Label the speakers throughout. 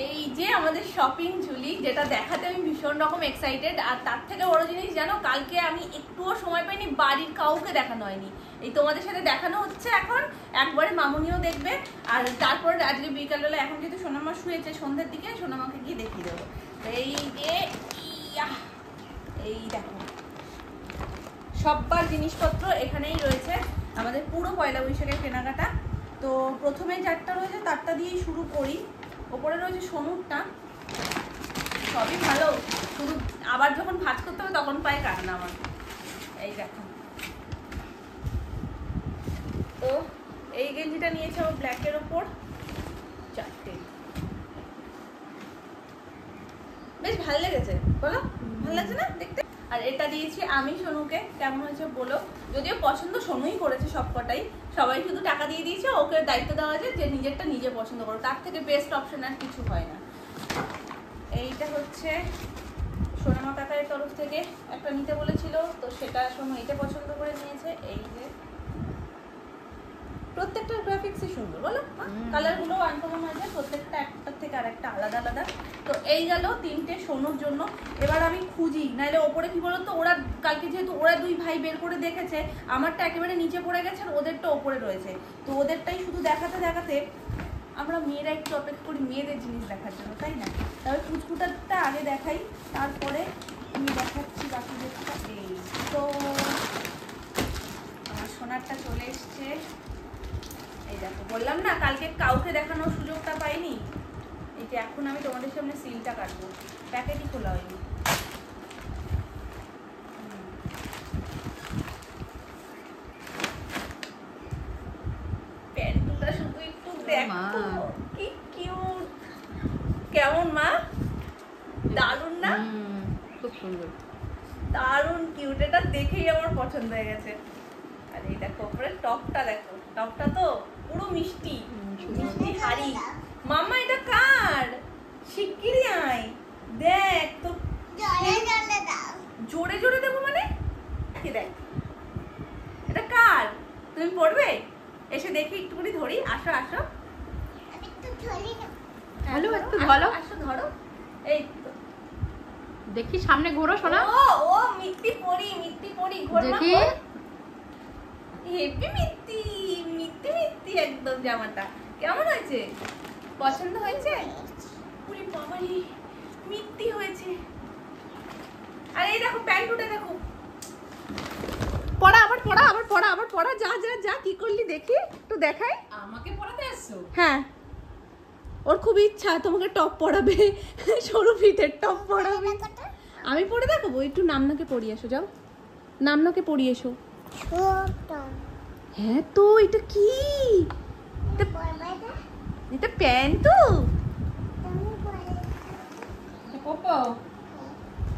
Speaker 1: এই যে আমাদের শপিং ঝুলি, যেটা দেখাতে আমি ভীষণ রকম এক্সাইটেড। আর তার থেকে বড় জিনিস জানো, কালকে আমি একটুও সময় পাইনি, বাড়ির কাউকে দেখানো হয়নি। এই তোমাদের সাথে দেখানো হচ্ছে এখন, একবারে মামুনিও দেখবে। আর তারপর আজকে বিকালবেলা, এখন যেহেতু সোনামা শুয়েছে, সন্ধ্যের দিকে সোনামাকে গিয়ে দেখিয়ে দেবো। এই যে এই দেখো সববার জিনিসপত্র এখানেই রয়েছে, আমাদের পুরো পয়লা বৈশাখের কেনাকাটা। তো প্রথমে যারটা রয়েছে তারটা দিয়েই শুরু করি। ওপরে রয়েছে সোনুরটা, সবই ভালো, শুধু আবার যখন ভাজ করতে হবে তখন পায় কান্না আমার। এই দেখো, তো এই গেঞ্জিটা নিয়েছে আমার ব্ল্যাকের ওপর, 4টে, বেশ ভালো লেগেছে, বলো ভালো লাগছে না দেখতে? আর এটা দিয়েছি আমি সোনুকে, কেমন হয়েছে বলো। যদিও পছন্দ সোনুই করেছে সবকটাই, সবাই শুধু টাকা দিয়ে দিয়েছে, ওকে দায়িত্ব দেওয়া আছে যে নিজেরটা নিজে পছন্দ করো, তার থেকে বেস্ট অপশন আর কিছু হয় না। এইটা হচ্ছে সোনামা কাকারের তরফ থেকে একটা নিতে বলেছিল, তো সেটা সোনু এইটা পছন্দ করে নিয়েছে। এই যে প্রত্যেকটা গ্রাফিক্সই সুন্দর, বলো কালারগুলো আনকমন আছে, প্রত্যেকটা একটার থেকে আর একটা আলাদা আলাদা। তো এই গেল 3টে সোনুর জন্য। এবার আমি খুঁজি, নাহলে ওপরে কি বলতো, ওরা কালকে যেহেতু ওরা 2 ভাই বের করে দেখেছে, আমারটা একেবারে নিচে পড়ে গেছে আর ওদেরটা ওপরে রয়েছে। তো ওদেরটাই শুধু দেখাতে দেখাতে আমরা মেয়েরা একটু অপেক্ষা করি মেয়েদের জিনিস দেখার জন্য, তাই না? তবে কুচকুটারটা আগে দেখাই, তারপরে আমি দেখাচ্ছি বাকিদেরটা। এই তো আমার সোনারটা চলে এসছে। এই দেখো, বললাম না কালকে কাউকে দেখানোর সুযোগটা পাইনি। এই যে এখন আমি তোমাদের সামনে সিলটা কাটবো, প্যাকেটই খোলা হয়নি। প্যান্টটা শুধু একটু দেখো কি কিউট, কেমন মা? দারুণ না?
Speaker 2: খুব সুন্দর,
Speaker 1: দারুণ কিউট, এটা দেখেই আমার পছন্দ হয়ে গেছে। আর এই দেখো উপরে টপটা, দেখো টপটা তো পুরো মিষ্টি মিষ্টি হাড়ি। মামা এটা কার? শিগগিরই আয় দেখ তো। জোরে জোরে দেবো মানে কি? দেখ এটা কার, তুমি পড়বে? এসে দেখি একটুখানি ধরি, আসো আসো
Speaker 2: ভালো একটু ধরো,
Speaker 1: আসো ধরো। এই তো
Speaker 2: দেখি সামনে ঘোরো শোনা।
Speaker 1: ও মিত্তি পড়ি ঘোর
Speaker 2: দেখি।
Speaker 1: হেপি মিত্তি মিত্তি মিত্তি একদম। জামাটা কেমন হয়েছে? পছন্দ হয়েছে? পুরি বাবারি মিত্তি হয়েছে। আর এই দেখো প্যান্টুটা দেখো, পড়া আবার পড়া আবার পড়া আবার পড়া। যা যা যা কি করলি দেখি, একটু দেখাই।
Speaker 2: আমাকে পড়াতে আসছো?
Speaker 1: হ্যাঁ, ওর খুব ইচ্ছা তোমাকে টপ পড়াবে, সরু ফিটের টপ পড়াবে। আমি পড়ে দেখাবো, একটু নামনাকে পড়িয়ে এসো, যাও নামনাকে পড়িয়ে এসো। হ্যাঁ তো এটা কি? এটা প্যান্ট তো।
Speaker 2: পোপো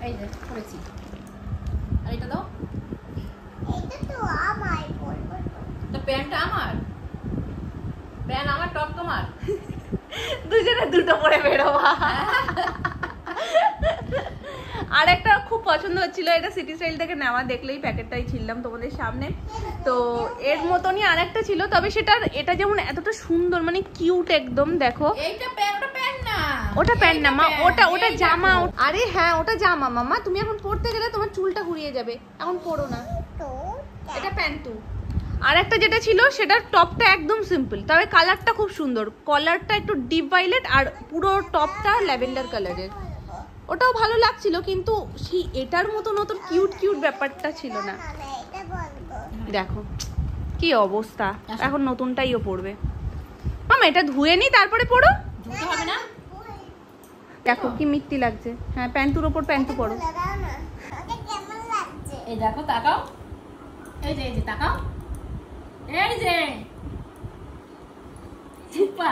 Speaker 2: এই যে পড়েছি। আর এটা দাও,
Speaker 3: এটা তো আমার পড়বো।
Speaker 2: তো প্যান্টটা আমার, প্যান্ট আমার, টপ তোমার।
Speaker 1: দুজনে দুটো পরে বেরোবা। আর একটা খুব পছন্দ হচ্ছিল, এটা সিটি স্টাইল থেকে নেওয়া, দেখলেই প্যাকেটটাই ছিলাম তোমাদের সামনে। তো এর মতনই আর একটা ছিল, তবে সেটার এটা যেমন এতটা সুন্দর, মানে কিউট একদম। দেখো
Speaker 2: এইটা প্যান্ট, ওটা প্যান্ট না,
Speaker 1: ওটা প্যান্ট না মা, ওটা জামা। আরে হ্যাঁ ওটা জামা মামা, তুমি এখন পরতে গেলে তোমার চুলটা ঘুরিয়ে যাবে, এখন পরো না। এটা প্যান্টু। আর একটা যেটা ছিল সেটার টপটা একদম সিম্পল, তবে কালারটা খুব সুন্দর, কলারটা একটু ডিপ ভায়োলেট আর পুরো টপটা ল্যাভেন্ডার কালারের। ওটাও ভালো লাগছিল, কিন্তু সেই এটার মতন অত কিউট কিউট ব্যাপারটা ছিল না। দেখো কি অবস্থা, এখন নতুনটাইও পড়বে। মামা এটা ধুয়ে নি তারপরে পড়ো।
Speaker 2: ধুতে হবে না।
Speaker 1: দেখো কি মিষ্টি লাগছে। হ্যাঁ প্যান্টুর ওপর প্যান্টু পরো।
Speaker 2: এই দেখো তাকাও, এই যে তাকাও, এই যে চুপা।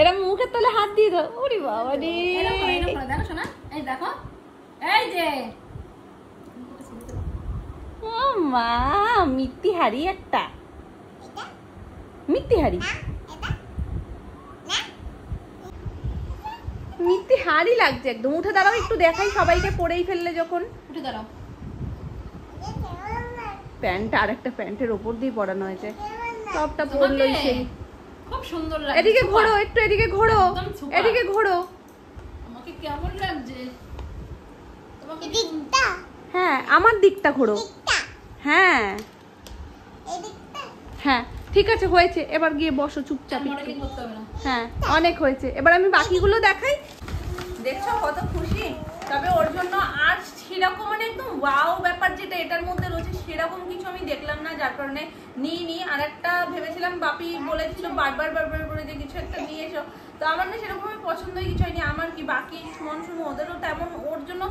Speaker 1: এরা মুখের তলে হাত দিয়ে দাও। ওরে বাবা রে,
Speaker 2: দেখো শোনা, এই দেখো, এই যে
Speaker 1: ও মা, মিত্তি হাড়ি একটা, মিত্তি হাড়ি, মিত্তি হাড়ি লাগছে একদম। উঠে দাঁড়াও একটু দেখাই সবাইকে, পরেই ফেললে যখন।
Speaker 2: উঠে দাঁড়াও।
Speaker 1: প্যান্টটা আর একটা প্যান্টের ওপর দিয়ে পরানো হয়েছে, টপটা পরলোই সেই।
Speaker 2: খুব সুন্দর লাগছে।
Speaker 1: এদিকে ঘোরো, একটু এদিকে ঘোরো,
Speaker 2: একদম সুপার।
Speaker 1: এদিকে ঘোরো।
Speaker 2: আমাকে কেমন লাগছে তোমাকে?
Speaker 3: এদিকটা
Speaker 1: হ্যাঁ আমার দিকটা ঘোরো।
Speaker 3: এদিকটা
Speaker 1: হ্যাঁ
Speaker 3: এদিকটা
Speaker 1: হ্যাঁ ঠিক আছে, হয়েছে, এবার গিয়ে বসো চুপচাপ একটু।
Speaker 2: মডেলিং করতে হবে না।
Speaker 1: হ্যাঁ অনেক হয়েছে, এবার আমি বাকিগুলো দেখাই। দেখছো কত খুশি। তবে ওর জন্য আর সেরকম মানে একদম ওয়াও ব্যাপার যেটা এটার মধ্যে রয়েছে সেরকম কিছু আমি দেখলাম না, যার কারণে নিইনি। আর একটা ভেবেছিলাম, বাপি বলেছিল বারবার করে যে কিছু একটা নিয়ে এসো, তো আমার না সেরকম পছন্দই কিছু হয়নি। আমার কি বাকি সুমন ওদেরও তেমন, ওর জন্য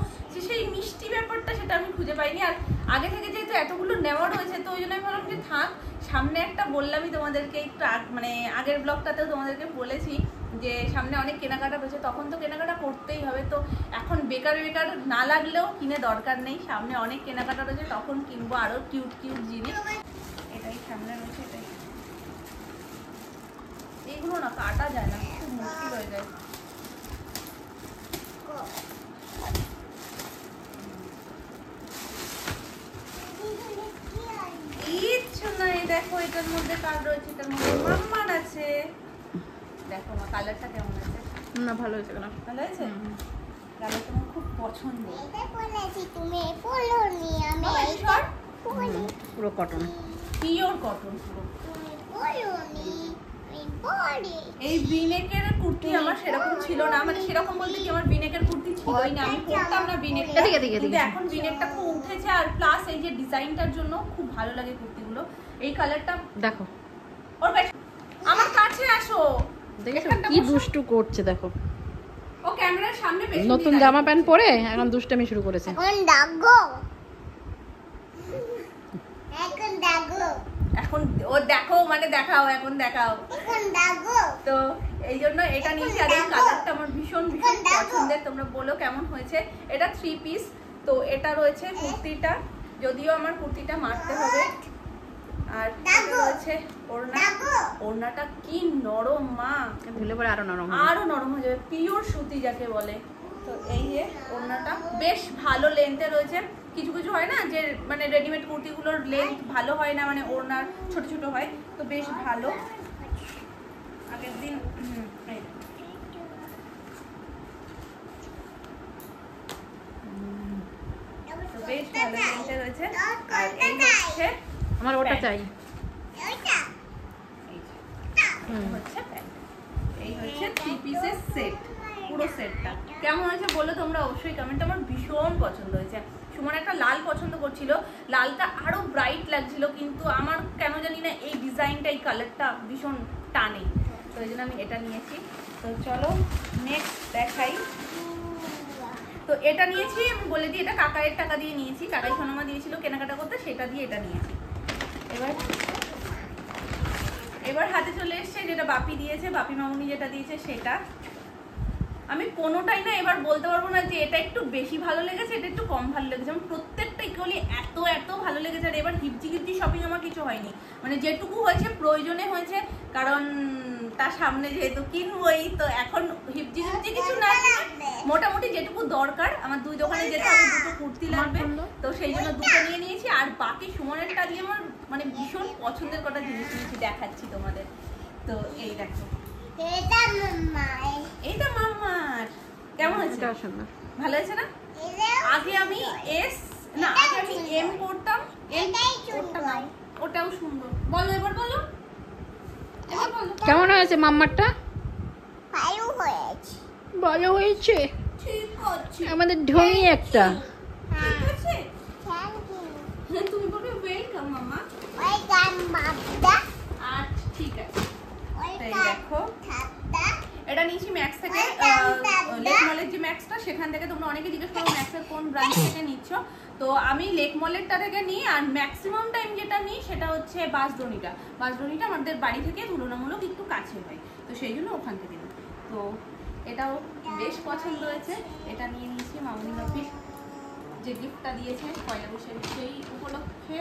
Speaker 1: সেই মিষ্টি ব্যাপারটা সেটা আমি খুঁজে পাইনি। আর আগে থেকে যেহেতু এতগুলো নেওয়া রয়েছে, তো ওই জন্য আমি ভাবলাম যে থাক, সামনে একটা বললামই তোমাদেরকে একটু মানে আগের ব্লগটাতেও তোমাদেরকে বলেছি যে সামনে অনেক কেনাকাটা রয়েছে, তখন তো কেনাকাটা করতেই হবে। তো এখন বেকার না লাগলেও কিনে দরকার নেই, সামনে অনেক কেনাকাটা রয়েছে, তখন কিনবো আরো কিউট জিনিস। এটাই সামনে রয়েছে, এটাই। এইগুলো না কাটা যায় না, খুব মুশকিল হয়ে যায়। ইচ্ছা নাই, দেখো এটার মধ্যে কার রয়েছে, এটার মধ্যে মাম্মার আছে। দেখো মা কালারটা কেমন আছে।
Speaker 2: না ভালো হয়েছে কেন?
Speaker 1: ভালো হয়েছে? কালারটা আমার খুব পছন্দ।
Speaker 3: এটা বলেছি তুমি পড়োনি, আমি এটা পড়ি।
Speaker 2: পুরো কটন,
Speaker 1: পিওর কটন পুরো।
Speaker 3: তুমি পড়োনি, আমি পড়ি।
Speaker 1: এই ভিনেকের কুর্তি আমার সেরকম ছিল না, মানে সেরকম বলতে কি আমার ভিনেকের কুর্তি ছিলই না, আমি পরতাম না ভিনেকটা। কিন্তু এখন ভিনেকটা খুব উঠেছে, আর প্লাস এই যে ডিজাইনটার জন্য খুব ভালো লাগে কুর্তিগুলো। এই কালারটা
Speaker 2: দেখো
Speaker 1: ওর কাছে, আমার কাছে আসো।
Speaker 2: দেখেছো কি দুষ্টু করছে দেখো।
Speaker 1: ও ক্যামেরার সামনে বেশি
Speaker 2: নতুন জামা প্যান্ট পরে এখন দুষ্টামি শুরু করেছে।
Speaker 3: এখন দাগো, এখন দাগো,
Speaker 1: এখন ও দেখো মানে দেখাও, এখন দেখাও।
Speaker 3: এখন দাগো।
Speaker 1: তো এই জন্য এটা নিয়েছি, আর এই কালারটা আমার ভীষণ পছন্দের। তোমরা বলো কেমন হয়েছে। এটা 3 পিস, তো এটা রয়েছে কুর্তিটা, যদিও আমার কুর্তিটা মারতে হবে। আর এটা রয়েছে ওড়না, ওড়নাটা কি নরম মা,
Speaker 2: ধুলে পরে আরো নরম
Speaker 1: আরো নরম হয়ে যাবে, পিওর সুতি যাকে বলে। তো এই যে ওড়নাটা বেশ ভালো লেন্থে রয়েছে। কিছু হয় না যে মানে রেডিমেড কুর্তিগুলোর লেন্থ ভালো হয় না, মানে ওড়নার ছোট হয়, তো বেশ ভালো। আগের দিন তো বেশ ভালো লেন্থে রয়েছে। আর এই হচ্ছে
Speaker 2: আমার ওটা চাই।
Speaker 3: ওইটা
Speaker 1: এই হচ্ছে প্যান্ট। এই হচ্ছে 3 পিসের সেট, পুরো সেটটা কেমন হয়েছে বলো তোমরা অবশ্যই কমেন্টে। আমার ভীষণ পছন্দ হয়েছে। সুমন একটা লাল পছন্দ করছিল, লালটা আরো ব্রাইট লাগছিল, কিন্তু আমার কেন জানি না এই ডিজাইনটা, এই কালারটা ভীষণ টানে, তো এই জন্য আমি এটা নিয়েছি। তো চলো নেক্সট দেখাই। তো এটা নিয়েছি, আমি বলে দিই এটা কাকাইয়ের টাকা দিয়ে নিয়েছি, কাকাই সোনামা দিয়েছিল কেনাকাটা করতে, সেটা দিয়ে এটা নিয়েছি। এবার হাতে চলে এসছে যেটা বাপি দিয়েছে, বাপি মামুনি যেটা দিয়েছে সেটা। আমি কোনোটাই না এবার বলতে পারবো না যে এটা একটু বেশি ভালো লেগেছে, এটা একটু কম ভালো লেগেছে, আমার প্রত্যেকটা ইকুয়ালি এত ভালো লেগেছে। আর এবার হিপজি শপিং আমার কিছু হয়নি, মানে যেটুকু হয়েছে প্রয়োজনে হয়েছে, কারণ তার সামনে যেহেতু কিনবই, তো এখন হিপজি কিছু না, মোটামুটি যেটুকু দরকার। আমার 2 দোকানে যেতে হবে, 2টো কুর্তি লাগবে, তো সেই জন্য 2টো নিয়ে নিয়েছি। আর বাকি সুমনেরটা দিয়ে আমার মানে ভীষণ পছন্দের কটা জিনিস নিয়েছি, দেখাচ্ছি তোমাদের। তো এই দেখো,
Speaker 3: এটা মাম্মা,
Speaker 1: এইটা মাম্মার। কেমন হয়েছে?
Speaker 2: এটা সুন্দর,
Speaker 1: ভালো হয়েছে না? আগে আমি এম করতাম,
Speaker 3: এটাই সুন্দর।
Speaker 1: ওটাও সুন্দর। বলো এবার বলো, এবার বলো।
Speaker 2: কেমন হয়েছে মাম্মারটা?
Speaker 3: ভালো হয়েছে,
Speaker 2: ভালো হয়েছে,
Speaker 1: ঠিক আছে,
Speaker 2: আমাদের ঢঙি একটা।
Speaker 1: ঠিক আছে।
Speaker 3: Thank you.
Speaker 1: তুমি বলবে ওয়েলকাম মামা।
Speaker 3: ওয়েলকাম মাম্মা,
Speaker 1: আচ্ছা ঠিক আছে। তো এই
Speaker 3: ওয়েলকাম
Speaker 1: দেখো,
Speaker 3: খাতা।
Speaker 1: এটা নিয়েছি ম্যাক্স থেকে, লেক মলের যে ম্যাক্সটা, সেখান থেকে। তোমরা অনেকে জিজ্ঞেস করো ম্যাক্সের কোন ব্রাঞ্চ থেকে নিচ্ছ, তো আমি লেক মলেরটা থেকে নিই। আর ম্যাক্সিমাম টাইম যেটা নিই সেটা হচ্ছে বাঁশদ্রোণীটা আমাদের বাড়ি থেকে তুলনামূলক একটু কাছে হয়, তো সেই জন্য ওখান থেকে নিই। তো এটাও বেশ পছন্দ হয়েছে, এটা নিয়ে নিয়েছি। মামুনি বাপির যে গিফটটা দিয়েছে পয়লা বৈশাখ, সেই উপলক্ষে।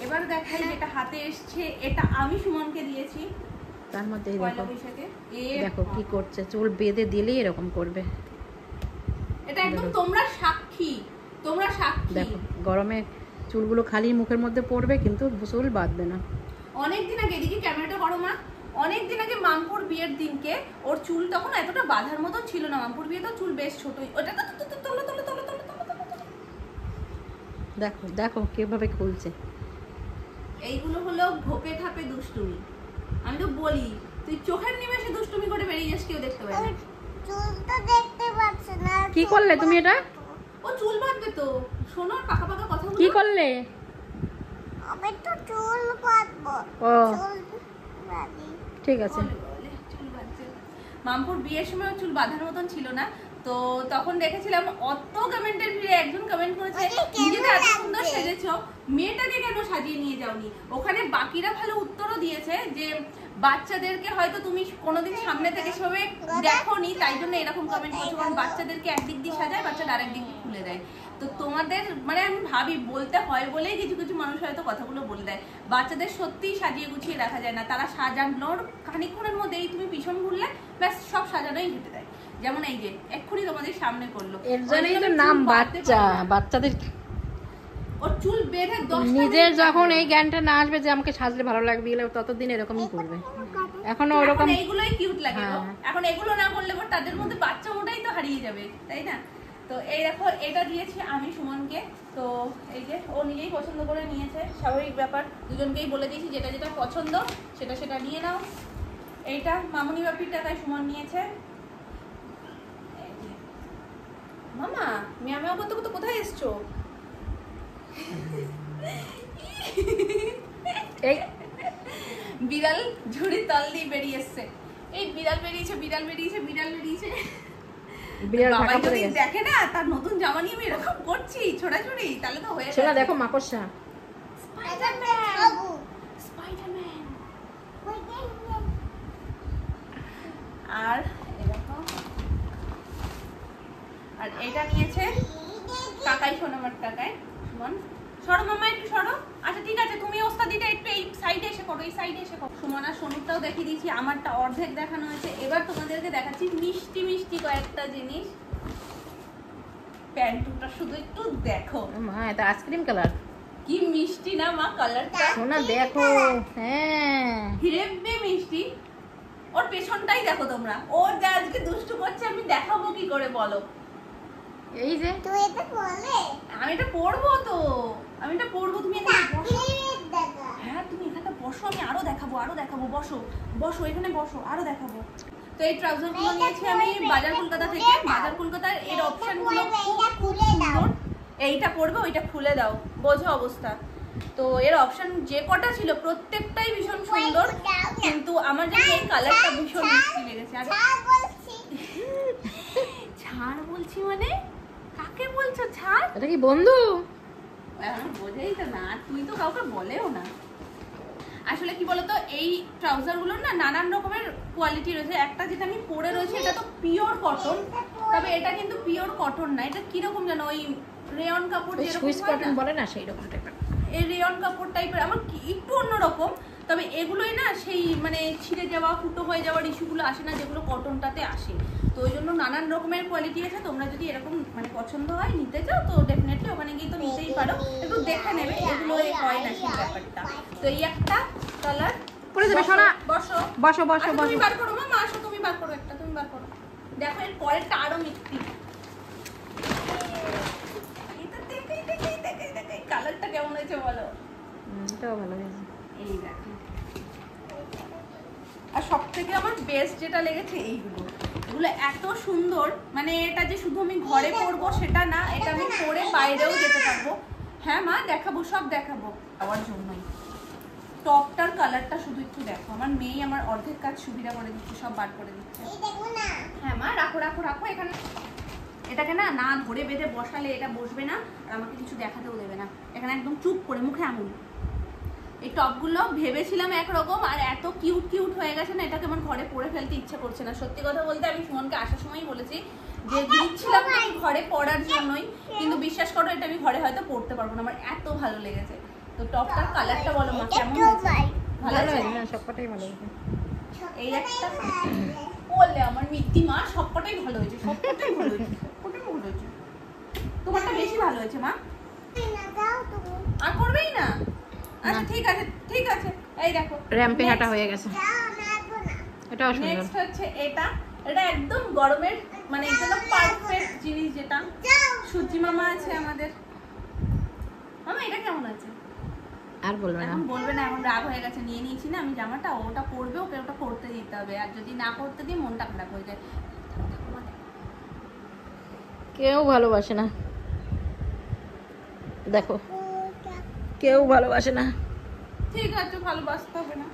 Speaker 1: এবার দেখাই যেটা হাতে এসছে, এটা আমি সুমনকে দিয়েছি
Speaker 2: তার মধ্যে
Speaker 1: পয়লা বৈশাখে।
Speaker 2: দেখো কি করছে, চুল বেঁধে দিলেই এরকম করবে।
Speaker 1: এটা একদম তোমরা সাক্ষী।
Speaker 2: দেখো গরমে চুলগুলো খালি মুখের মধ্যে পড়বে, কিন্তু চুল বাঁধবে না।
Speaker 1: অনেকদিন আগে, এদিকে ক্যামেরাটা করো মা, অনেকদিন আগে মামপুর বিয়ের দিনকে ওর চুল তখন এতটা বাঁধার মতো ছিল না, মামপুর বিয়ে তো চুল বেশ ছোটই। ওটা তো
Speaker 2: দেখো দেখো কিভাবে খুলছে।
Speaker 1: এইগুলো হলো ঘোপে ঠাপে দুষ্টুমি। আমি তো বলি তুই চোখের নিমেষে দুষ্টুমি করে বেরিয়ে যাস, কেউ দেখতে পাবে না।
Speaker 3: চুল তো দেখতে পাচ্ছে না।
Speaker 2: কি করলে তুমি এটা?
Speaker 1: ও চুল বাঁধবে তো, শোনো পাকা পাকা কথাগুলো।
Speaker 2: কি করলে?
Speaker 3: আমি তো চুল বাঁধবো।
Speaker 2: ও
Speaker 3: চুল বাঁধি।
Speaker 2: ঠিক আছে।
Speaker 1: চুল বাঁধছে। মামপুর বিয়ের সময় চুল বাঁধার মতন ছিল না, তো তখন দেখেছিলাম অত কমেন্টের ভিড়ে একজন কমেন্ট করেছে নিজেটা এত সুন্দর সেজেছো, মেয়েটাকে কেন সাজিয়ে নিয়ে যাওনি। ওখানে বাকিরা ভালো উত্তরও দিয়েছে যে বাচ্চাদেরকে হয়তো তুমি কোনোদিন সামনে থেকে সেভাবে দেখোনি, তাই জন্য এরকম কমেন্ট করছো, কারণ বাচ্চাদেরকে একদিক দিয়ে সাজায়, বাচ্চারা আরেক দিক দিয়ে খুলে দেয়। তো তোমাদের মানে আমি ভাবি বলতে হয় বলেই কিছু কিছু মানুষ হয়তো কথাগুলো বলে দেয়। বাচ্চাদের সত্যিই সাজিয়ে গুছিয়ে রাখা যায় না, তারা সাজানোর খানিকক্ষণের মধ্যেই তুমি পিছন ঘুরলে ব্যাস সব সাজানোই ঘটে দেয়। যেমন এই যে এক্ষুনি তোমাদের সামনে করলো,
Speaker 2: এর জন্যই তো নাম বাচ্চা। বাচ্চাদের
Speaker 1: ওর চুল বেঁধে 10
Speaker 2: নিজের যখন এই জ্ঞানটা না আসবে যে আমাকে সাজলে ভালো লাগবে, গেলে ততদিন এরকমই করবে। এখনো ওরকম
Speaker 1: এইগুলোই কিউট লাগে গো। এখন এগুলো না করলে পর তাদের মধ্যে বাচ্চা মোটাই তো হারিয়ে যাবে, তাই না? তো এই দেখো এটা দিয়েছি আমি সুমনকে, তো এই যে ও নিজেই পছন্দ করে নিয়েছে, স্বাভাবিক ব্যাপার, দুজনকেই বলে দিয়েছি যেটা যেটা পছন্দ সেটা সেটা নিয়ে নাও। এইটা মামুনি বাপির টাকায় সুমন নিয়েছে। মামা মিয়া মিয়া করতে করতে কোথায় এসছো?
Speaker 2: এই
Speaker 1: বিড়াল ঝুড়ি তল দিয়ে বেরিয়ে এসছে। এই বিড়াল বেরিয়েছে, বিড়াল বেরিয়েছে, বিড়াল বেরিয়েছে।
Speaker 2: বিড়াল
Speaker 1: বাবা
Speaker 2: ঢাকা পড়ে
Speaker 1: যদি
Speaker 2: গেছে।
Speaker 1: দেখে না তার নতুন জামা নিয়ে আমি এরকম করছি ছোড়াছুড়ি, তাহলে তো হয়ে
Speaker 2: শোনা
Speaker 1: যাবে।
Speaker 2: দেখো মাকড়সা।
Speaker 1: স্পাইডারম্যান। আর এরকম, আর এটা নিয়েছে কাকাই সোনামার টাকায়। সুমন সরো মামা, একটু সরো। আচ্ছা ঠিক আছে, তুমি ওস্তাদিটা একটু এই সাইডে এসে করো, এই সাইডে এসে করো। সুমন আর সোনুরটাও দেখিয়ে দিয়েছি, আমারটা অর্ধেক দেখানো হয়েছে। এবার তোমাদেরকে দেখাচ্ছি মিষ্টি মিষ্টি কয়েকটা জিনিস। প্যান্টুটা শুধু একটু দেখো,
Speaker 2: মা এটা আইসক্রিম কালার।
Speaker 1: কি মিষ্টি না মা কালারটা।
Speaker 2: শোনা দেখো, হ্যাঁ
Speaker 1: হেব্বি মিষ্টি। ওর পেছনটাই দেখো তোমরা, ওর যা আজকে দুষ্টু করছে আমি দেখাবো কি করে বলো।
Speaker 2: এই যে
Speaker 3: তুই এটা বলে
Speaker 1: আমি এটা পরবো তো, আমি এটা পরবো, তুমি এখানে বসো।
Speaker 3: দেখা।
Speaker 1: হ্যাঁ তুমি এখানে বসো, আমি আরো দেখাবো, আরো দেখাবো। বসো বসো এখানে বসো, আরো দেখাবো। তো এই ট্রাউজার গুলো নিয়েছি আমি বাজার কলকাতা থেকে। বাজার কলকাতার এর অপশন গুলো খুব সুন্দর। এইটা পরবে, ওইটা খুলে দাও, বোঝো অবস্থা। তো এর অপশন যে কটা ছিল প্রত্যেকটাই ভীষণ সুন্দর, কিন্তু আমার যেন এই কালারটা ভীষণ মিষ্টি লেগেছে। আর ছাড় বলছি মানে কাকে বলছো ছাড়?
Speaker 2: এটা কি বন্ধু?
Speaker 1: এখন বোঝাই তো না, তুই তো কাউকে বলেও না। আসলে কি বলতো, এই ট্রাউজার গুলো না নানান রকমের কোয়ালিটি রয়েছে। একটা যেটা আমি পরে রয়েছে এটা তো পিওর কটন, তবে এটা কিন্তু পিওর কটন না। এটা কিরকম জানো, ওই রেয়ন কাপড় যেরকম
Speaker 2: সুইস
Speaker 1: হয়
Speaker 2: কটন
Speaker 1: না,
Speaker 2: বলে না সেই রকম টাইপের।
Speaker 1: এই রেয়ন কাপড় টাইপের, আমার একটু অন্যরকম। তবে এগুলোই না সেই মানে ছিঁড়ে যাওয়া ফুটো হয়ে যাওয়ার ইস্যুগুলো আসে না, যেগুলো কটনটাতে আসে। তো ওই জন্য নানান রকমের কোয়ালিটি আছে। তোমরা যদি এরকম মানে পছন্দ হয় নিতে চাও তো ডেফিনেটলি ওখানে গিয়ে তো নিতেই পারো, একটু দেখে নেবে, এগুলো হয় না সেই ব্যাপারটা। তো এই একটা কালার
Speaker 2: পরে যাবে সোনা।
Speaker 1: বসো
Speaker 2: বসো বসো
Speaker 1: আচ্ছা,
Speaker 2: বসো।
Speaker 1: তুমি বার করো মামা, আসো তুমি বার করো একটা, তুমি বার করো। দেখো এর পরেরটা আরো মিষ্টি। এটা দেখে কালারটা কেমন হয়েছে বলো।
Speaker 2: এটাও ভালো হয়েছে।
Speaker 1: এই দেখো, আর সব থেকে আমার বেস্ট যেটা লেগেছে এইগুলো, এগুলো এত সুন্দর। মানে এটা যে শুধু আমি ঘরে পরবো সেটা না, এটা আমি পরে বাইরেও যেতে পারবো। হ্যাঁ মা দেখাবো, সব দেখাবো আমার জন্যই। টপটার কালারটা শুধু একটু দেখো, আমার মেয়ে আমার অর্ধেক কাজ সুবিধা করে দিচ্ছে, সব বার করে দিচ্ছে। হ্যাঁ মা রাখো রাখো রাখো এখানে। এটাকে না না ধরে বেঁধে বসালে এটা বসবে না, আর আমাকে কিছু দেখাতেও দেবে না। এখানে একদম চুপ করে মুখে আঙুল। এই টপগুলো ভেবেছিলাম একরকম, আর এত কিউট কিউট হয়ে গেছে না, এটাকে আমার ঘরে পরে ফেলতে ইচ্ছা করছে না। সত্যি কথা বলতে আমি সুমনকে আসার সময়ই বলেছি যে দিচ্ছিলাম আমি ঘরে পরার জন্যই, কিন্তু বিশ্বাস করো এটা আমি ঘরে হয়তো পরতে পারবো না, আমার এত ভালো লেগেছে। তো টপটার কালারটা বলো মা কেমন হয়েছে?
Speaker 2: ভালো হয়েছে না, সবকটাই ভালো হয়েছে।
Speaker 1: এই একটা বললে আমার মিত্তি মা সবকটাই ভালো হয়েছে, সবকটাই ভালো হয়েছে, সবকটাই ভালো হয়েছে। তোমারটা বেশি ভালো হয়েছে মা। আর করবেই না? আচ্ছা ঠিক আছে ঠিক আছে। এই দেখো
Speaker 2: র্যাম্পে হাঁটা হয়ে গেছে। এটাও সুন্দর।
Speaker 1: নেক্সট হচ্ছে এটা একদম গরমের মানে একদম পারফেক্ট জিনিস, যেটা সূর্যি মামা আছে আমাদের। মামা এটা কেমন আছে?
Speaker 2: আর বলবে না,
Speaker 1: এখন বলবে না, এখন রাগ হয়ে গেছে, নিয়ে নিয়েছি না আমি জামাটা, ওটা পরবে, ওকে ওটা করতে দিতে হবে, আর যদি না করতে দিই মনটা খারাপ হয়ে যায়।
Speaker 2: কেউ ভালোবাসে না, দেখো কেউ ভালোবাসে না।
Speaker 1: ঠিক আছে, ভালোবাসতে হবে না।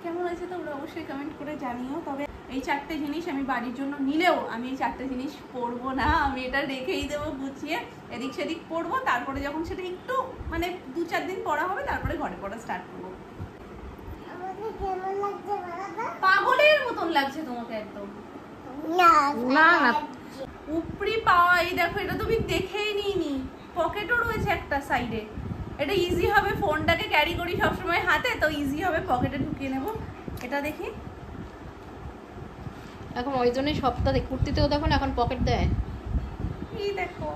Speaker 1: কেমন হয়েছে তোমরা অবশ্যই কমেন্ট করে জানিও। তবে এই 4টে জিনিস আমি বাড়ির জন্য নিলেও আমি এই 4টে জিনিস পরবো না, আমি এটা রেখেই দেবো গুছিয়ে, এদিক সেদিক পরবো, তারপরে যখন সেটা একটু মানে 2-4 দিন পরা হবে তারপরে ঘরে পরা স্টার্ট করবো।
Speaker 3: আমাকে কেমন লাগছে বলো তো?
Speaker 1: পাগলের মতন লাগছে তোমাকে একদম।
Speaker 3: না
Speaker 2: না না
Speaker 1: উপরি পাওয়া, এই দেখো এটা তুমি দেখেই নিইনি, পকেটও রয়েছে একটা সাইডে। এটা ইজি হবে, ফোনটাকে ক্যারি করি সবসময় হাতে, তো ইজি হবে, পকেটে ঢুকিয়ে নেব। এটা দেখি,
Speaker 2: এখন ওই জন্যই সপ্তাহে কুর্তিতেও দেখো না এখন পকেট দেয়।
Speaker 1: এই দেখো,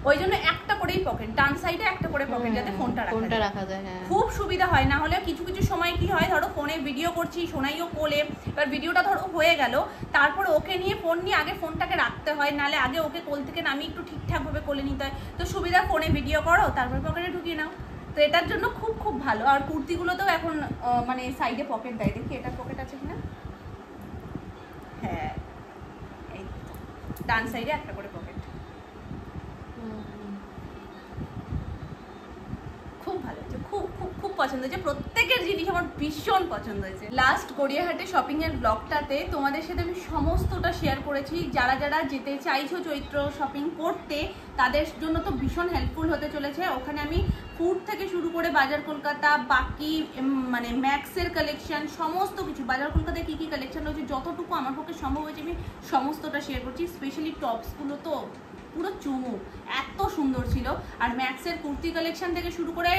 Speaker 1: ওই জন্য একটা করেই পকেট, ডান সাইডে একটা করে পকেট, যাতে ফোনটা
Speaker 2: রাখা যায়। হ্যাঁ,
Speaker 1: খুব সুবিধা হয়। না হলে কিছু কিছু সময় কি হয়, ধরো ফোনে ভিডিও করছি, সোনাইও কোলে, এবার ভিডিওটা ধরো হয়ে গেল, তারপরে ওকে নিয়ে ফোন নিয়ে আগে ফোনটাকে রাখতে হয়, নালে আগে ওকে কোল থেকে নামিয়ে একটু ঠিকঠাকভাবে কোলে নিতে হয়। তো সুবিধা, ফোনে ভিডিও করো তারপর পকেটে ঢুকিয়ে নাও, তো এটার জন্য খুব খুব ভালো। আর কুর্তিগুলোতেও এখন মানে সাইডে পকেট দেয়, দেখি এটার পকেট আছে কিনা। হ্যাঁ, এই ডান সাইডে একটা করে পকেট, খুব ভালো হয়েছে, খুব খুব খুব পছন্দ হয়েছে। প্রত্যেকের জিনিস আমার ভীষণ পছন্দ হয়েছে। লাস্ট গড়িয়াহাটে শপিং এর ব্লগটাতে তোমাদের সাথে আমি সমস্তটা শেয়ার করেছি। যারা যারা যেতে চাইছো চৈত্র শপিং করতে, তাদের জন্য তো ভীষণ হেল্পফুল হতে চলেছে। ওখানে আমি ফুড থেকে শুরু করে বাজার কলকাতা, বাকি মানে ম্যাক্সের কালেকশন, সমস্ত কিছু, বাজার কলকাতায় কী কী কালেকশন রয়েছে যতটুকু আমার পক্ষে সম্ভব হয়েছে আমি সমস্তটা শেয়ার করছি। স্পেশালি টপসগুলো তো পুরো চুমু, এত সুন্দর ছিল। আর ম্যাক্সের কুর্তি কালেকশন থেকে শুরু করে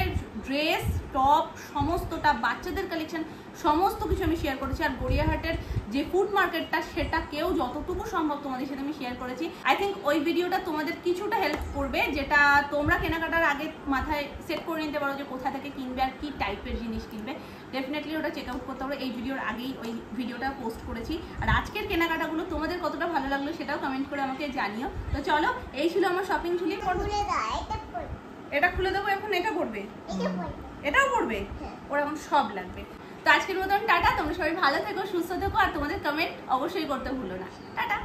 Speaker 1: ড্রেস, টপ, সমস্তটা, বাচ্চাদের কালেকশন, সমস্ত কিছু আমি শেয়ার করেছি। আর গড়িয়াহাটের যে ফুড মার্কেটটা, সেটা কেউ যতটুকু সম্ভব তোমাদের সাথে আমি শেয়ার করেছি। আই থিঙ্ক ওই ভিডিওটা তোমাদের কিছুটা হেল্প করবে, যেটা তোমরা কেনাকাটার আগে মাথায় সেট করে নিতে পারো যে কোথা থেকে কিনবে আর কি টাইপের জিনিস কিনবে। ডেফিনেটলি ওটা চেক আউট করতে হবে। এই ভিডিওর আগেই ওই ভিডিওটা পোস্ট করেছি। আর আজকের কেনাকাটাগুলো তোমাদের কতটা ভালো লাগলো সেটাও কমেন্ট করে আমাকে জানিও। তো চলো, এই ছিল আমার শপিং ঝুলি।
Speaker 3: খুলে দাও, এটা পড়বে,
Speaker 1: এটা খুলে দেবো, এখন এটা পড়বে,
Speaker 3: এটা পড়বে।
Speaker 1: এটাও পড়বে,
Speaker 3: হ্যাঁ।
Speaker 1: ওর এখন সব লাগবে। তো আজকের মতন টাটা, তোমরা সবাই ভালো থেকো, সুস্থ থেকো, আর তোমাদের কমেন্ট অবশ্যই করতে ভুলো না। টাটা।